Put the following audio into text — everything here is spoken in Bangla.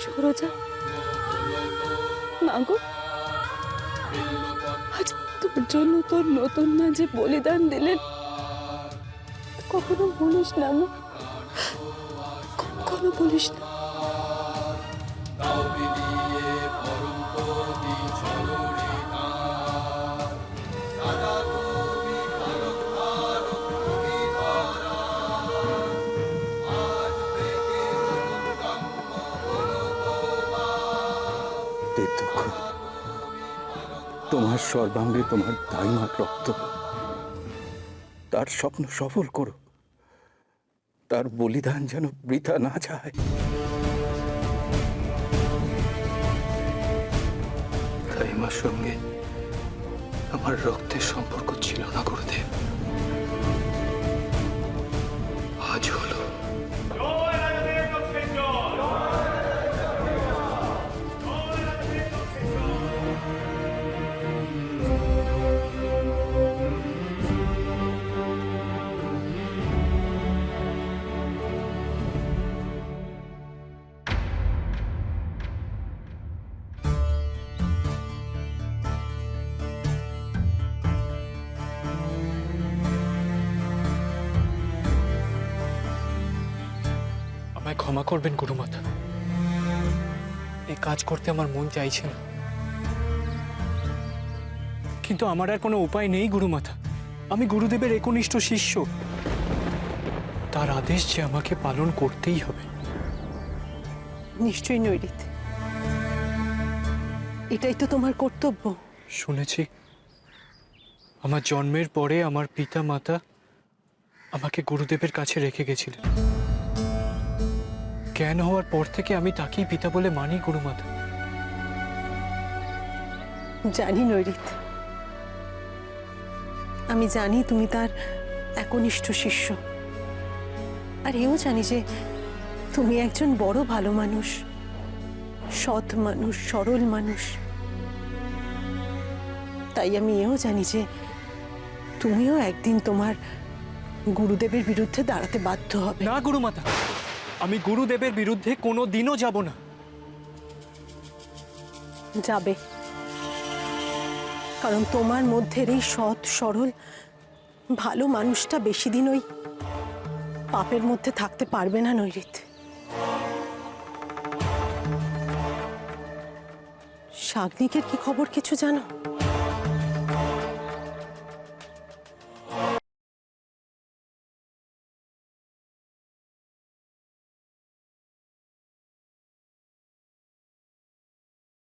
সরোজা, মাগো, আজ তোর জন্য তোর নতুন মা যে বলিদান দিলেন কখনো বলিস না মা, কখনো বলিস না। তোমার সর্বাঙ্গে তোমার দাইমার রক্ত, তার স্বপ্ন সফল করো, তার বলিদান যেন বৃথা না যায়। দাইমার সঙ্গে আমার রক্তের সম্পর্ক ছিল না গুরুদেব, আজ হলো। ক্ষমা করবেন গুরুমাতা, এই কাজ করতে আমার মন চাইছে না, কিন্তু আমার আর কোনো উপায় নেই গুরুমাতা। আমি গুরুদেবের একনিষ্ঠ শিষ্য, তার আদেশ যে আমাকে পালন করতেই হবে। নিশ্চয়ই নৈরিত, এটাই তো তোমার কর্তব্য। শুনেছি আমার জন্মের পরে আমার পিতা মাতা আমাকে গুরুদেবের কাছে রেখে গেছিলেন। জ্ঞান হওয়ার পর থেকে আমি তাকেই পিতা বলে মানি গুরুমাতা। জানি নৈরিত, আমি জানি তুমি তার একনিষ্ঠ শিষ্য, আর এও জানি যে তুমি একজন বড় ভালো মানুষ, সৎ মানুষ, সরল মানুষ। তাই আমি এও জানি যে তুমিও একদিন তোমার গুরুদেবের বিরুদ্ধে দাঁড়াতে বাধ্য হবে। না গুরুমাতা, আমি গুরুদেবের বিরুদ্ধে কোনো দিনও যাব না। যাবে, কারণ তোমার মধ্যে এই সৎ সরল ভালো মানুষটা বেশি দিন ওই পাপের মধ্যে থাকতে পারবে না নৈরিত। শাগনিকের কি খবর কিছু জানো?